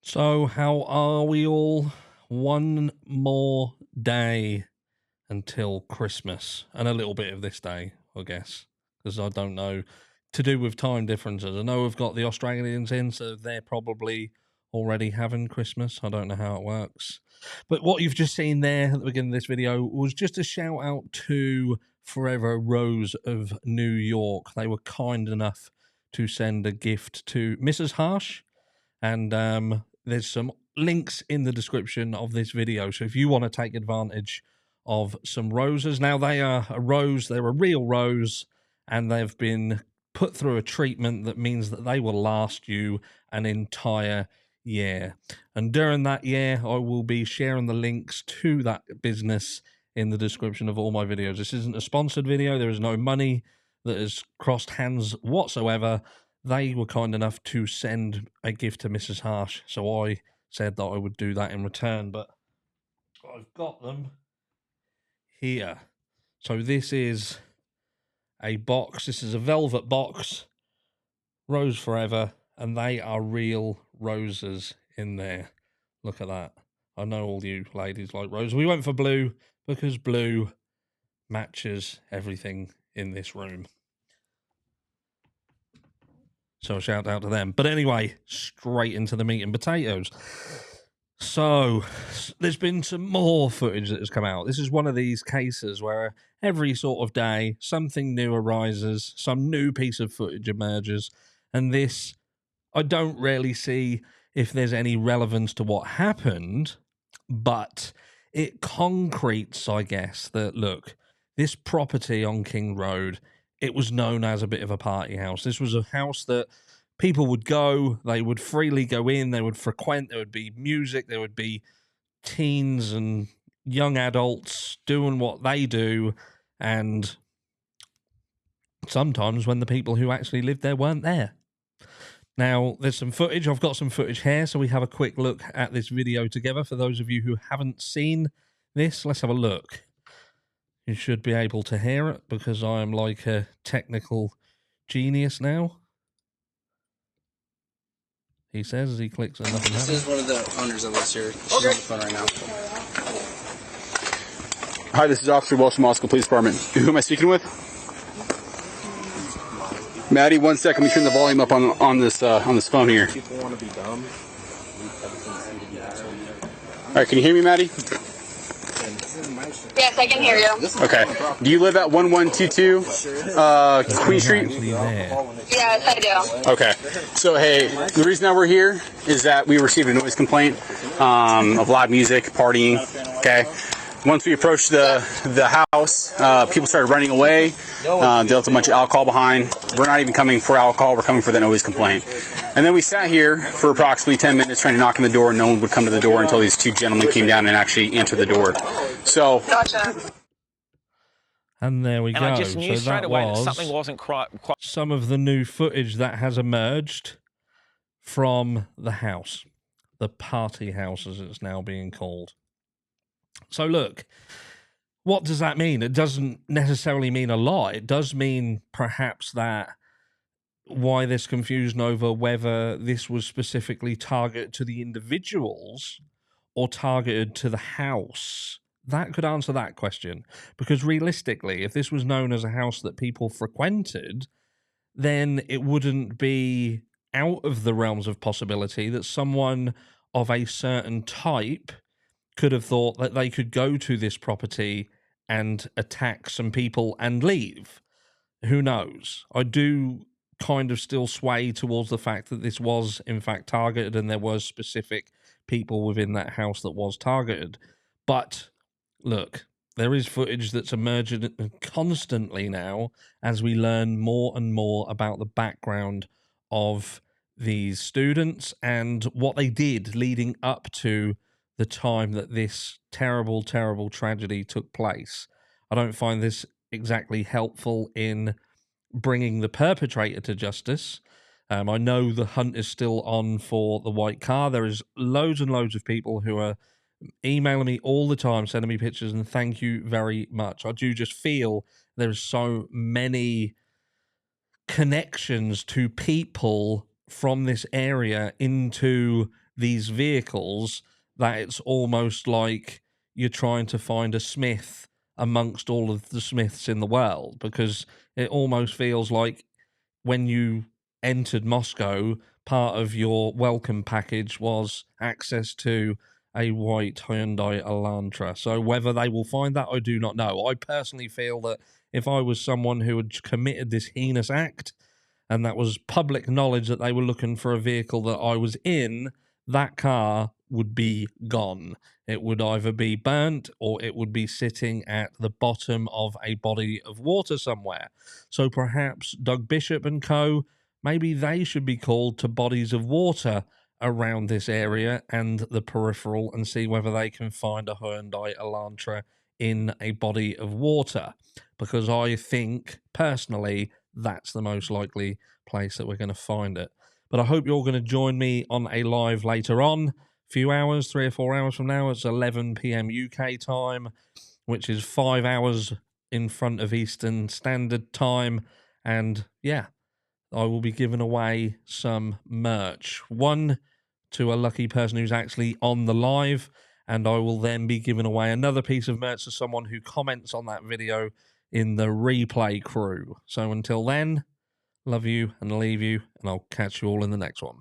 So, how are we all? One more day until Christmas, and a little bit of this day, I guess, because I don't know, to do with time differences. I know we've got the Australians in, so they're probably already having Christmas. I don't know how it works. But what you've just seen there at the beginning of this video was just a shout out to Forever Rose of New York. They were kind enough to send a gift to Mrs. Harsh, and there's some links in the description of this video. So if you want to take advantage of some roses, now they are a rose, they're a real rose, and they've been put through a treatment that means that they will last you an entire year. And during that year, I will be sharing the links to that business in the description of all my videos. This isn't a sponsored video. There is no money that has crossed hands whatsoever. They were kind enough to send a gift to Mrs. Harsh, so I said that I would do that in return, but I've got them here. So this is a box. This is a velvet box, Rose Forever, and they are real roses in there. Look at that. I know all you ladies like rose. We went for blue because blue matches everything in this room. So shout out to them. But anyway, straight into the meat and potatoes. So there's been some more footage that has come out. This is one of these cases where every sort of day something new arises, some new piece of footage emerges, and this, I don't really see if there's any relevance to what happened, but it concretes, I guess, that look, this property on King Road, it was known as a bit of a party house. This was a house that people would go, they would freely go in, they would frequent, there would be music, there would be teens and young adults doing what they do, and sometimes when the people who actually lived there weren't there. Now, there's some footage. I've got some footage here, so we have a quick look at this video together. For those of you who haven't seen this, let's have a look. You should be able to hear it because I am like a technical genius now. He says as he clicks and nothing happens. This is one of the owners of this here. She's on the phone right now. Hi, this is Officer Welsh from Moscow Police Department. Who am I speaking with? Maddie, 1 second. Let me turn the volume up on this phone here. People want to be dumb. All right, can you hear me, Maddie? Yes, I can hear you. Okay. Do you live at 1122 Queen Street? Yes, I do. Okay. So, hey, the reason that we're here is that we received a noise complaint of loud music, partying, okay? Once we approached the house, people started running away. They left a bunch of alcohol behind. We're not even coming for alcohol. We're coming for the noise complaint. And then we sat here for approximately 10 minutes trying to knock on the door, and no one would come to the door until these two gentlemen came down and actually answered the door. So, Gotcha. And there we go. I just knew so straight that away was that something wasn't quite. some of the new footage that has emerged from the house, the party house as it's now being called. So look, what does that mean? It doesn't necessarily mean a lot. It does mean perhaps that why there's confusion over whether this was specifically targeted to the individuals or targeted to the house. That could answer that question. Because realistically, if this was known as a house that people frequented, then it wouldn't be out of the realms of possibility that someone of a certain type could have thought that they could go to this property and attack some people and leave. Who knows? I do kind of still sway towards the fact that this was in fact targeted and there was specific people within that house that was targeted. But look, there is footage that's emerging constantly now as we learn more and more about the background of these students and what they did leading up to the time that this terrible, terrible tragedy took place. I don't find this exactly helpful in bringing the perpetrator to justice. I know the hunt is still on for the white car. There is loads and loads of people who are emailing me all the time, sending me pictures, and thank you very much. I do just feel there's so many connections to people from this area into these vehicles that it's almost like you're trying to find a Smith amongst all of the Smiths in the world, because it almost feels like when you entered Moscow, part of your welcome package was access to a white Hyundai Elantra. So whether they will find that, I do not know. I personally feel that if I was someone who had committed this heinous act and that was public knowledge that they were looking for a vehicle that I was in, that car would be gone. It would either be burnt or it would be sitting at the bottom of a body of water somewhere. So perhaps Doug Bishop and co., maybe they should be called to bodies of water around this area and the peripheral and see whether they can find a Hyundai Elantra in a body of water. Because I think, personally, that's the most likely place that we're going to find it. But I hope you're going to join me on a live later on. Few hours, 3 or 4 hours from now. It's 11 p.m. UK time, which is 5 hours in front of Eastern Standard Time. And yeah, I will be giving away some merch. One to a lucky person who's actually on the live, and I will then be giving away another piece of merch to someone who comments on that video in the replay crew. So until then, love you and leave you, and I'll catch you all in the next one.